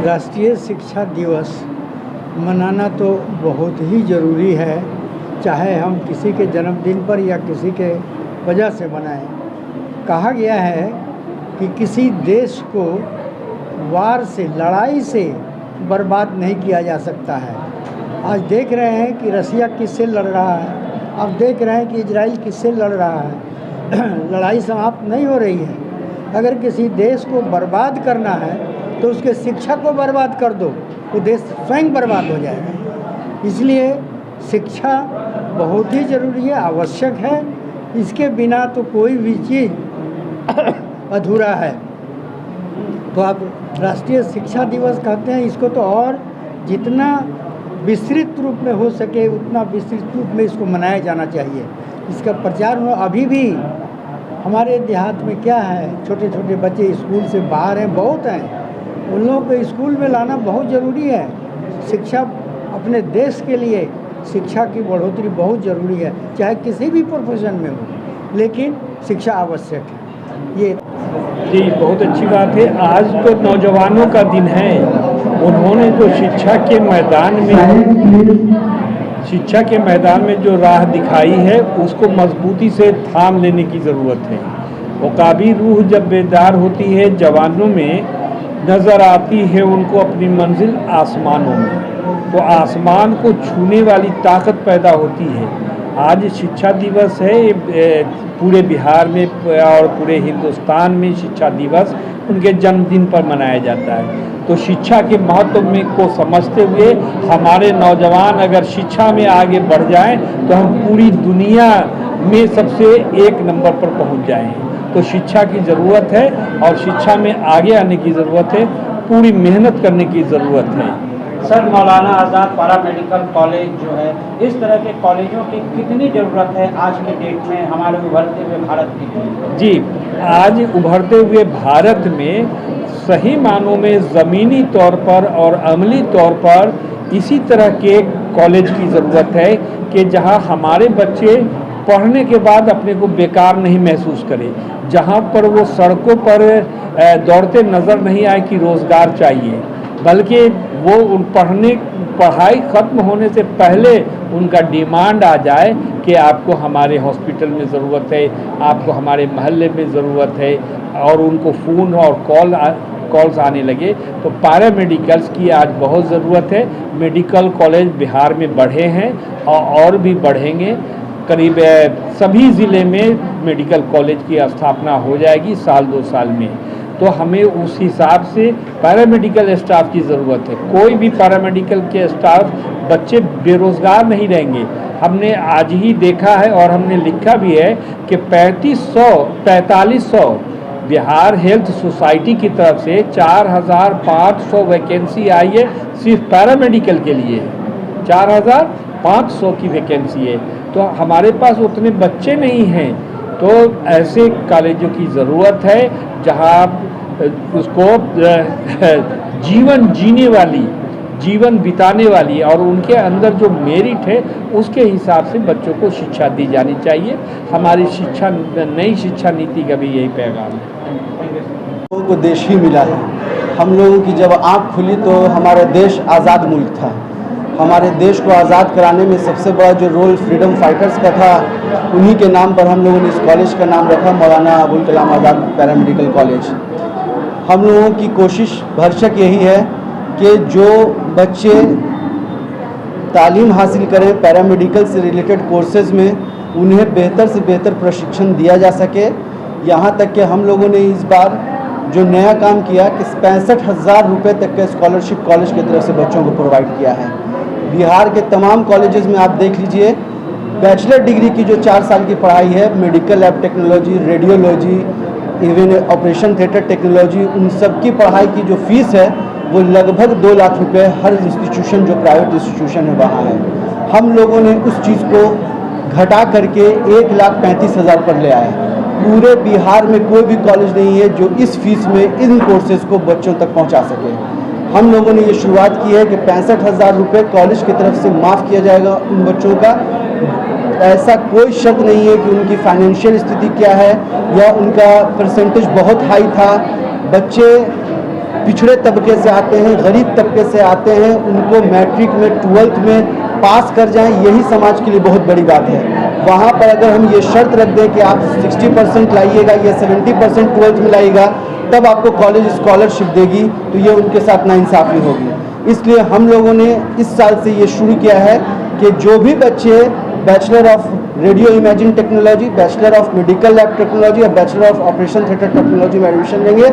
राष्ट्रीय शिक्षा दिवस मनाना तो बहुत ही ज़रूरी है, चाहे हम किसी के जन्मदिन पर या किसी के वजह से मनाएं। कहा गया है कि किसी देश को वार से, लड़ाई से बर्बाद नहीं किया जा सकता है। आज देख रहे हैं कि रसिया किससे लड़ रहा है, अब देख रहे हैं कि इजराइल किससे लड़ रहा है। लड़ाई समाप्त नहीं हो रही है। अगर किसी देश को बर्बाद करना है तो उसके शिक्षा को बर्बाद कर दो, वो देश स्वयं बर्बाद हो जाएगा। इसलिए शिक्षा बहुत ही ज़रूरी है, आवश्यक है। इसके बिना तो कोई भी चीज़ अधूरा है। तो आप राष्ट्रीय शिक्षा दिवस कहते हैं, इसको तो और जितना विस्तृत रूप में हो सके उतना विस्तृत रूप में इसको मनाया जाना चाहिए। इसका प्रचार हो। अभी भी हमारे देहात में क्या है, छोटे छोटे बच्चे स्कूल से बाहर हैं, बहुत हैं। उन लोगों को स्कूल में लाना बहुत ज़रूरी है। शिक्षा अपने देश के लिए शिक्षा की बढ़ोतरी बहुत ज़रूरी है, चाहे किसी भी प्रोफेशन में हो, लेकिन शिक्षा आवश्यक है। ये जी बहुत अच्छी बात है। आज तो नौजवानों का दिन है। उन्होंने जो शिक्षा के मैदान में जो राह दिखाई है उसको मजबूती से थाम लेने की ज़रूरत है। वकाबी रूह जब बेदार होती है, जवानों में नज़र आती है उनको अपनी मंजिल आसमानों में, तो आसमान को छूने वाली ताकत पैदा होती है। आज शिक्षा दिवस है, पूरे बिहार में और पूरे हिंदुस्तान में शिक्षा दिवस उनके जन्मदिन पर मनाया जाता है। तो शिक्षा के महत्व में को समझते हुए हमारे नौजवान अगर शिक्षा में आगे बढ़ जाएं तो हम पूरी दुनिया में सबसे एक नंबर पर पहुंच जाएं। तो शिक्षा की ज़रूरत है और शिक्षा में आगे आने की ज़रूरत है, पूरी मेहनत करने की ज़रूरत है। सर, मौलाना आज़ाद पैरा मेडिकल कॉलेज जो है, इस तरह के कॉलेजों की कितनी ज़रूरत है आज के डेट में हमारे उभरते हुए भारत की? जी, आज उभरते हुए भारत में सही मानों में ज़मीनी तौर पर और अमली तौर पर इसी तरह के कॉलेज की ज़रूरत है कि जहां हमारे बच्चे पढ़ने के बाद अपने को बेकार नहीं महसूस करें, जहां पर वो सड़कों पर दौड़ते नज़र नहीं आए कि रोज़गार चाहिए, बल्कि वो पढ़ाई ख़त्म होने से पहले उनका डिमांड आ जाए कि आपको हमारे हॉस्पिटल में ज़रूरत है, आपको हमारे महल्ले में ज़रूरत है, और उनको फ़ोन और कॉल्स आने लगे। तो पैरामेडिकल्स की आज बहुत ज़रूरत है। मेडिकल कॉलेज बिहार में बढ़े हैं और भी बढ़ेंगे। करीब सभी ज़िले में मेडिकल कॉलेज की स्थापना हो जाएगी साल 2 साल में। तो हमें उस हिसाब से पैरामेडिकल स्टाफ की ज़रूरत है। कोई भी पैरामेडिकल के स्टाफ बच्चे बेरोज़गार नहीं रहेंगे। हमने आज ही देखा है और हमने लिखा भी है कि 4500 बिहार हेल्थ सोसाइटी की तरफ से 4500 वैकेंसी आई है सिर्फ पैरामेडिकल के लिए। 4500 की वैकेंसी है। तो हमारे पास उतने बच्चे नहीं हैं। तो ऐसे कॉलेजों की ज़रूरत है जहां उसको जीवन जीने वाली, जीवन बिताने वाली और उनके अंदर जो मेरिट है उसके हिसाब से बच्चों को शिक्षा दी जानी चाहिए। हमारी नई शिक्षा नीति का भी यही पैगाम है। लोगों को देश ही मिला है। हम लोगों की जब आँख खुली तो हमारा देश आज़ाद मुल्क था। हमारे देश को आज़ाद कराने में सबसे बड़ा जो रोल फ्रीडम फाइटर्स का था, उन्हीं के नाम पर हम लोगों ने इस कॉलेज का नाम रखा मौलाना अबुल कलाम आज़ाद पैरामेडिकल कॉलेज। हम लोगों की कोशिश भरसक यही है कि जो बच्चे तालीम हासिल करें पैरामेडिकल से रिलेटेड कोर्सेज़ में, उन्हें बेहतर से बेहतर प्रशिक्षण दिया जा सके। यहाँ तक कि हम लोगों ने इस बार जो नया काम किया कि 65,000 रुपये तक का स्कॉलरशिप कॉलेज की तरफ से बच्चों को प्रोवाइड किया है। बिहार के तमाम कॉलेजेस में आप देख लीजिए, बैचलर डिग्री की जो 4 साल की पढ़ाई है, medical lab technology, radiology, even operation theatre technology, उन सब की पढ़ाई की जो फीस है वो लगभग 2 लाख रुपये हर इंस्टीट्यूशन जो प्राइवेट इंस्टीट्यूशन है वहाँ है। हम लोगों ने उस चीज़ को घटा करके 1,35,000 पर ले आए। पूरे बिहार में कोई भी कॉलेज नहीं है जो इस फीस में इन कोर्सेज़ को बच्चों तक पहुँचा सके। हम लोगों ने ये शुरुआत की है कि 65,000 रुपये कॉलेज की तरफ से माफ़ किया जाएगा उन बच्चों का। ऐसा कोई शर्त नहीं है कि उनकी फाइनेंशियल स्थिति क्या है या उनका परसेंटेज बहुत हाई था। बच्चे पिछड़े तबके से आते हैं, गरीब तबके से आते हैं, उनको मैट्रिक में 12th में पास कर जाएं, यही समाज के लिए बहुत बड़ी बात है। वहाँ पर अगर हम ये शर्त रख दें कि आप 60% लाइएगा या 70% 12th में लाइएगा तब आपको कॉलेज स्कॉलरशिप देगी, तो ये उनके साथ नाइंसाफ़ी होगी। इसलिए हम लोगों ने इस साल से ये शुरू किया है कि जो भी बच्चे bachelor of radio imaging technology, bachelor of medical lab technology और bachelor of operation theatre technology में एडमिशन लेंगे,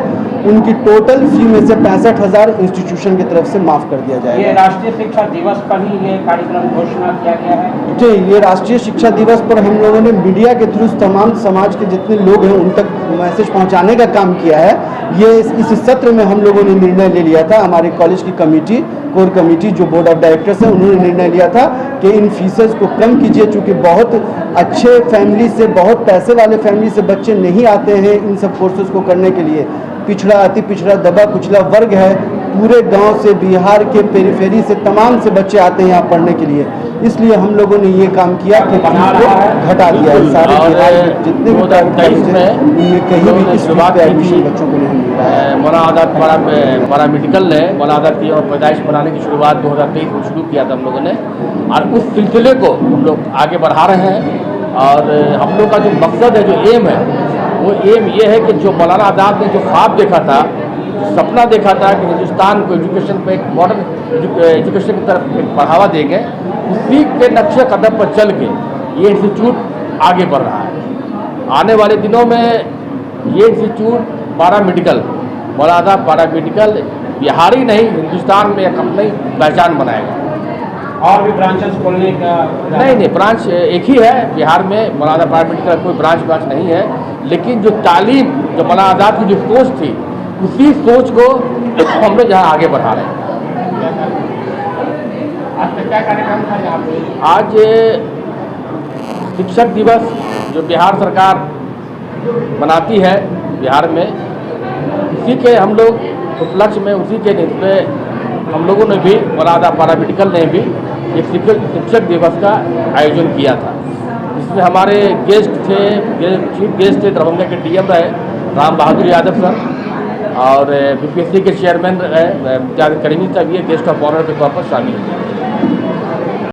उनकी टोटल फी में से 65,000 इंस्टीट्यूशन की तरफ से माफ़ कर दिया जाएगा। ये राष्ट्रीय शिक्षा दिवस पर ही ये कार्यक्रम घोषणा किया गया है। जी, ये राष्ट्रीय शिक्षा दिवस पर हम लोगों ने मीडिया के थ्रू तमाम समाज के जितने लोग हैं उन तक मैसेज पहुंचाने का काम किया है। ये इस सत्र में हम लोगों ने निर्णय ले लिया था, हमारे कॉलेज की कमेटी, कोर कमेटी जो बोर्ड ऑफ डायरेक्टर्स है, उन्होंने निर्णय लिया था कि इन फीसेस को कम कीजिए, चूँकि बहुत अच्छे फैमिली से, बहुत पैसे वाले फैमिली से बच्चे नहीं आते हैं इन सब कोर्सेज को करने के लिए। पिछड़ा, अति पिछड़ा, दबा कुचला वर्ग है, पूरे गांव से, बिहार के पेरिफेरी से तमाम से बच्चे आते हैं यहाँ पढ़ने के लिए। इसलिए हम लोगों ने ये काम किया कि फीस को घटा दिया है। सारे बिहार में जितने भी प्राइवेट कॉलेज हैं उनमें कहीं भी इस बात पे एडमिशन बच्चों को नहीं मिल रहा है। मौलाना आज़ाद पारा मेडिकल ने मौलाना आज़ाद की और पैदाइश बनाने की शुरुआत 2023 में शुरू किया था हम लोगों ने, और उस सिलसिले को हम लोग आगे बढ़ा रहे हैं। और हम लोग का जो मकसद है, जो एम है, वो एम ये है कि जो मौलाना आज़ाद ने जो ख्वाब देखा था, सपना देखा था कि हिंदुस्तान को एजुकेशन पे एक मॉडर्न एजुकेशन की तरफ एक बढ़ावा देंगे, उसी के नक्शे कदम पर चल के ये इंस्टीट्यूट आगे बढ़ रहा है। आने वाले दिनों में ये इंस्टीट्यूट पारा मेडिकल, मौलाना आज़ाद पारा मेडिकल बिहार ही नहीं हिंदुस्तान में एक अपनी पहचान बनाएगा। और भी ब्रांचेस खोलने का? नहीं, ब्रांच एक ही है बिहार में, मौलाना आज़ाद पारा मेडिकल कोई ब्रांच नहीं है। लेकिन जो तालीम, जो मौलाना आज़ाद की जो सोच थी, उसी सोच को हम लोग यहाँ आगे बढ़ा रहे हैं। आज क्या कार्यक्रम था यहाँ पे? आज शिक्षक दिवस जो बिहार सरकार मनाती है बिहार में, उसी के हम लोग उपलक्ष्य में, उसी के निस्बे हम लोगों ने भी, मौलाना आज़ाद पारा मेडिकल ने भी एक शिक्षक दिवस का आयोजन किया था। इसमें हमारे गेस्ट थे, चीफ गेस्ट थे दरभंगा के डीएम रहे राम बहादुर यादव सर, और बीपीएससी के चेयरमैन रहे करीमी साहब, ये गेस्ट ऑफ ऑनर के तौर पर शामिल हुए।